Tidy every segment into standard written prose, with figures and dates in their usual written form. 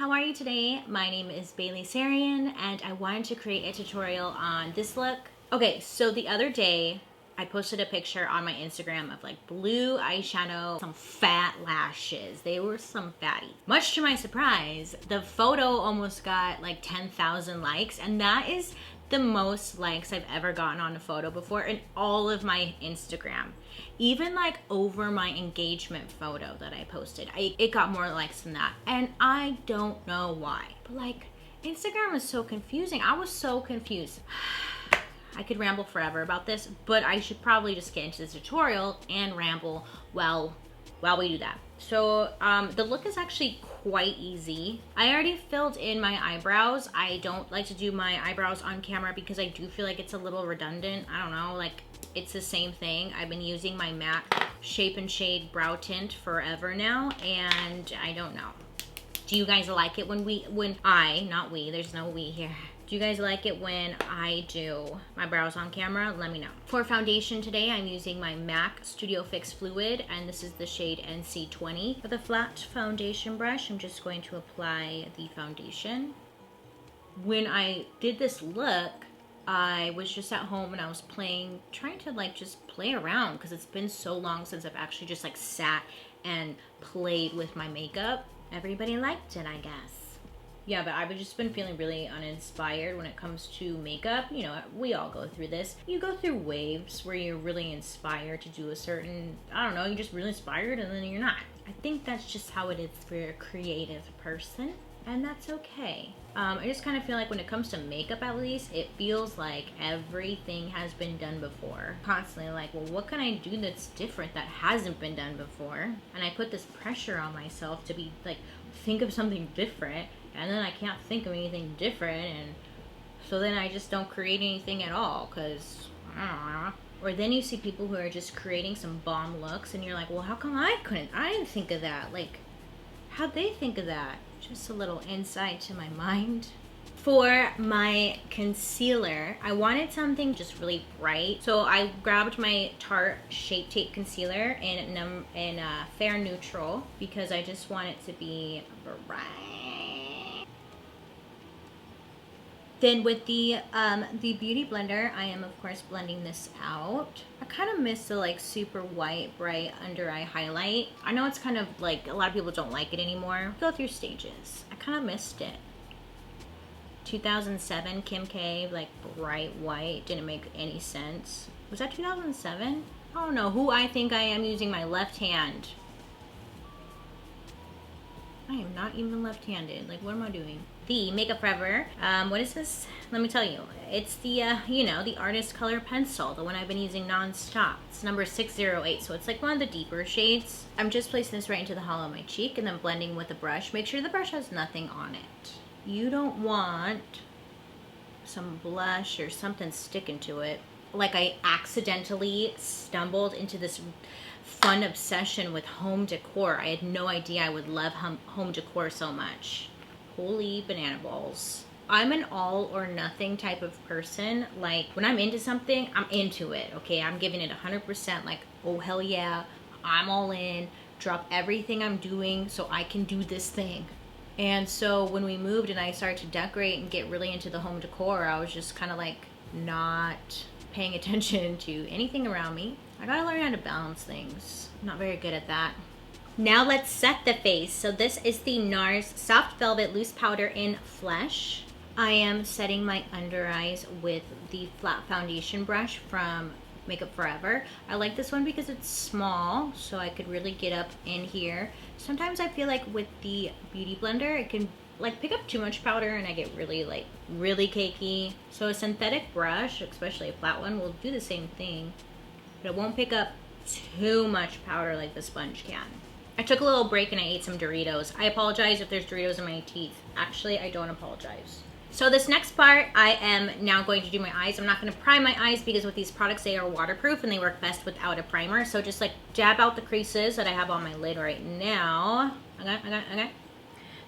how are you today? My name is BaileySarian and I wanted to create a tutorial on this look. Okay, so the other day I posted a picture on my Instagram of like blue eyeshadow, some fat lashes. They were some fatty. Much to my surprise, the photo almost got like 10,000 likes, and that is the most likes I've ever gotten on a photo before in all of my Instagram. Even like over my engagement photo that I posted, it got more likes than that. And I don't know why, but like Instagram is so confusing. I was so confused. I could ramble forever about this, but I should probably just get into this tutorial and ramble while we do that. So the look is actually quite easy. I already filled in my eyebrows. I don't like to do my eyebrows on camera because I do feel like it's a little redundant. I don't know, like it's the same thing. I've been using my MAC Shape and Shade brow tint forever now, and I don't know. Do you guys like it not we, there's no we here. Do you guys like it when I do my brows on camera? Let me know. For foundation today, I'm using my MAC Studio Fix Fluid, and this is the shade NC20. With a flat foundation brush, I'm just going to apply the foundation. When I did this look, I was just at home and I was trying to like just play around because it's been so long since I've actually just like sat and played with my makeup. Everybody liked it, I guess. Yeah, but I've just been feeling really uninspired when it comes to makeup. You know, we all go through this. You go through waves where you're really inspired to do a certain, I don't know, you're just really inspired and then you're not. I think that's just how it is for a creative person, and that's okay. I just kind of feel like when it comes to makeup, at least, it feels like everything has been done before. Constantly like, well, what can I do that's different that hasn't been done before? And I put this pressure on myself to be like, think of something different, and then I can't think of anything different, and so then I just don't create anything at all, because I don't know. Or then you see people who are just creating some bomb looks, and you're like, well, how come I didn't think of that? Like, how'd they think of that? Just a little insight to my mind. For my concealer, I wanted something just really bright, so I grabbed my Tarte Shape Tape Concealer in Fair Neutral because I just want it to be bright. Then with the Beauty Blender, I am of course blending this out. I kind of miss the like super white, bright under eye highlight. I know it's kind of like, a lot of people don't like it anymore. Go through stages. I kind of missed it. 2007 Kim K, like bright white, didn't make any sense. Was that 2007? I don't know who I think I am using my left hand. I am not even left-handed. Like, what am I doing? The Makeup Forever. What is this? Let me tell you. It's the, you know, the Artist Color Pencil, the one I've been using non-stop. It's number 608, so it's like one of the deeper shades. I'm just placing this right into the hollow of my cheek and then blending with a brush. Make sure the brush has nothing on it. You don't want some blush or something sticking to it. Like I accidentally stumbled into this fun obsession with home decor. I had no idea I would love home decor so much. Holy banana balls. I'm an all or nothing type of person. Like when I'm into something, I'm into it, okay? I'm giving it 100%, like, oh hell yeah, I'm all in. Drop everything I'm doing so I can do this thing. And so when we moved and I started to decorate and get really into the home decor, I was just kind of like not paying attention to anything around me. I gotta learn how to balance things. I'm not very good at that. Now let's set the face. So this is the NARS Soft Velvet Loose Powder in Flesh. I am setting my under eyes with the flat foundation brush from Makeup Forever. I like this one because it's small, so I could really get up in here. Sometimes I feel like with the Beauty Blender, it can like pick up too much powder and I get really cakey. So a synthetic brush, especially a flat one, will do the same thing, but it won't pick up too much powder like the sponge can. I took a little break and I ate some Doritos. I apologize if there's Doritos in my teeth. Actually, I don't apologize. So this next part, I am now going to do my eyes. I'm not going to prime my eyes because with these products, they are waterproof and they work best without a primer. So just like dab out the creases that I have on my lid right now. Okay.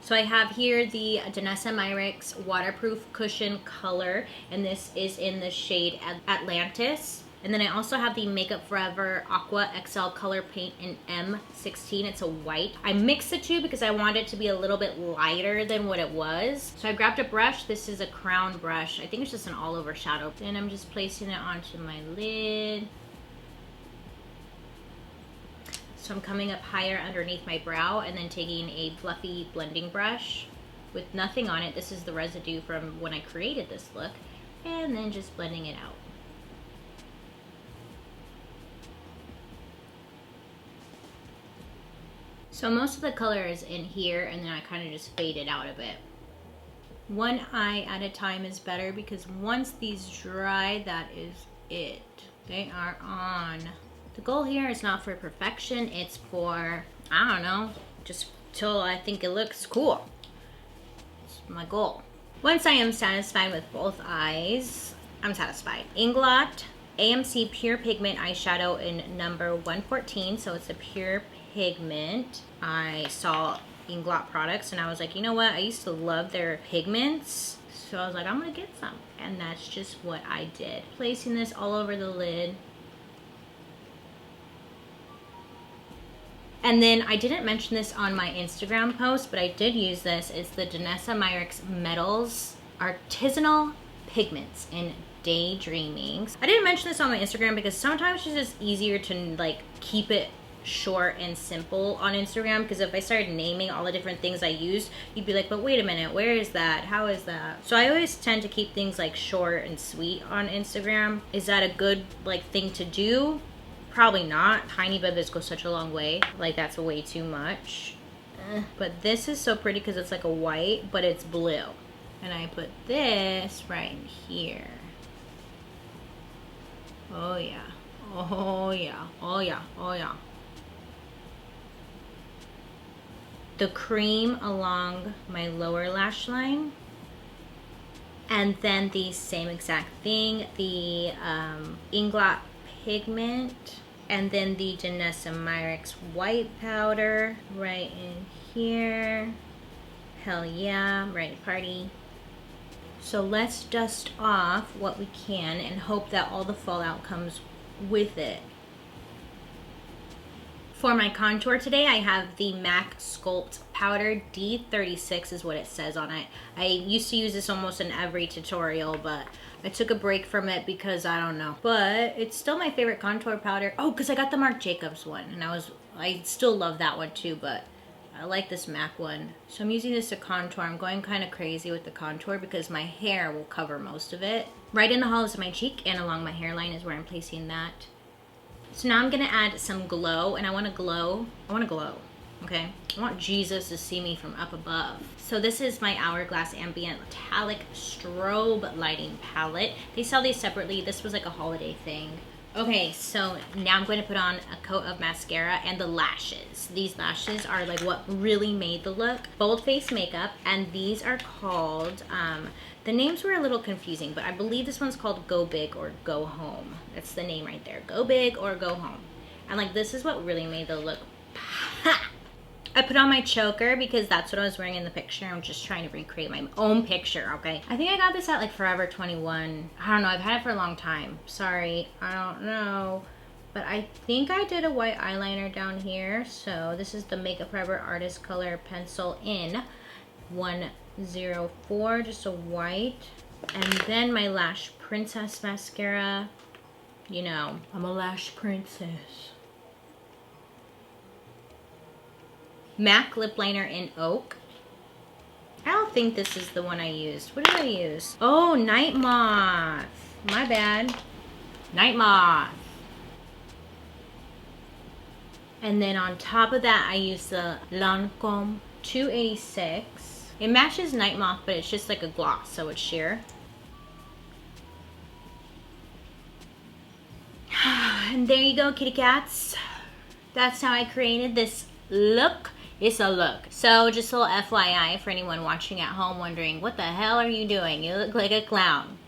So I have here the Danessa Myricks Waterproof Cushion Color, and this is in the shade Atlantis. And then I also have the Makeup Forever Aqua XL Color Paint in M16. It's a white. I mixed the two because I wanted it to be a little bit lighter than what it was. So I grabbed a brush. This is a crown brush. I think it's just an all over shadow. Then I'm just placing it onto my lid. So I'm coming up higher underneath my brow and then taking a fluffy blending brush with nothing on it. This is the residue from when I created this look. And then just blending it out. So most of the color is in here, and then I kind of just fade it out a bit. One eye at a time is better because once these dry, that is it. They are on. The goal here is not for perfection, it's for, I don't know, just till I think it looks cool. It's my goal. Once I am satisfied with both eyes, I'm satisfied. Inglot AMC Pure Pigment eyeshadow in number 114, so it's a pure pigment. I saw Inglot products and I was like, you know what? I used to love their pigments. So I was like, I'm gonna get some. And that's just what I did. Placing this all over the lid. And then I didn't mention this on my Instagram post, but I did use this. It's the Danessa Myricks Metals Artisanal Pigments in Daydreamings. I didn't mention this on my Instagram because sometimes it's just easier to like keep it short and simple on Instagram, because if I started naming all the different things I use, you'd be like, but wait a minute, where is that? How is that? So I always tend to keep things like short and sweet on Instagram. Is that a good like thing to do? Probably not. Tiny bebas go such a long way. Like that's way too much. But this is so pretty because it's like a white, but it's blue. And I put this right in here. Oh yeah. Oh yeah. Oh yeah. Oh yeah. The cream along my lower lash line, and then the same exact thing, the Inglot pigment, and then the Danessa Myricks white powder right in here. Hell yeah, ready to party. So let's dust off what we can and hope that all the fallout comes with it. For my contour today, I have the MAC Sculpt Powder D36 is what it says on it. I used to use this almost in every tutorial, but I took a break from it because I don't know. But it's still my favorite contour powder. Oh, because I got the Marc Jacobs one, and I still love that one too, but I like this MAC one. So I'm using this to contour. I'm going kind of crazy with the contour because my hair will cover most of it. Right in the hollows of my cheek and along my hairline is where I'm placing that. So now I'm gonna add some glow, and I wanna glow, okay? I want Jesus to see me from up above. So this is my Hourglass Ambient Metallic Strobe Lighting Palette. They sell these separately. This was like a holiday thing. Okay, so now I'm going to put on a coat of mascara and the lashes. These lashes are like what really made the look. Bold Face Makeup, and these are called, the names were a little confusing, but I believe this one's called Go Big or Go Home. That's the name right there. Go Big or Go Home. And like this is what really made the look pop. I put on my choker because that's what I was wearing in the picture. I'm just trying to recreate my own picture, okay? I think I got this at like Forever 21. I don't know, I've had it for a long time. Sorry, I don't know. But I think I did a white eyeliner down here. So this is the Makeup Forever Artist Color Pencil in 104, just a white. And then my Lash Princess mascara. You know, I'm a lash princess. MAC lip liner in Oak. I don't think this is the one I used. What did I use? Oh, Night Moth. My bad. Night Moth. And then on top of that, I used the Lancome 286. It matches Night Moth, but it's just like a gloss, so it's sheer. And there you go, kitty cats. That's how I created this look. It's a look. So just a little FYI for anyone watching at home wondering, what the hell are you doing? You look like a clown.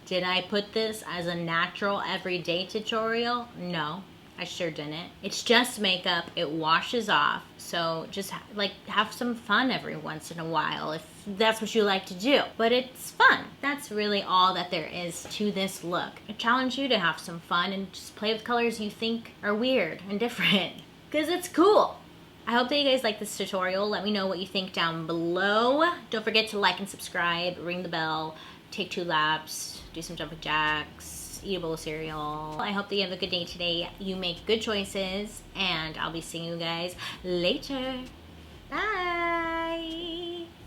Did I put this as a natural everyday tutorial? No, I sure didn't. It's just makeup. It washes off. So just like have some fun every once in a while if that's what you like to do. But it's fun. That's really all that there is to this look. I challenge you to have some fun and just play with colors you think are weird and different. Because it's cool. I hope that you guys like this tutorial. Let me know what you think down below. Don't forget to like and subscribe, ring the bell, take 2 laps, do some jumping jacks, eat a bowl of cereal. I hope that you have a good day today. You make good choices, and I'll be seeing you guys later. Bye.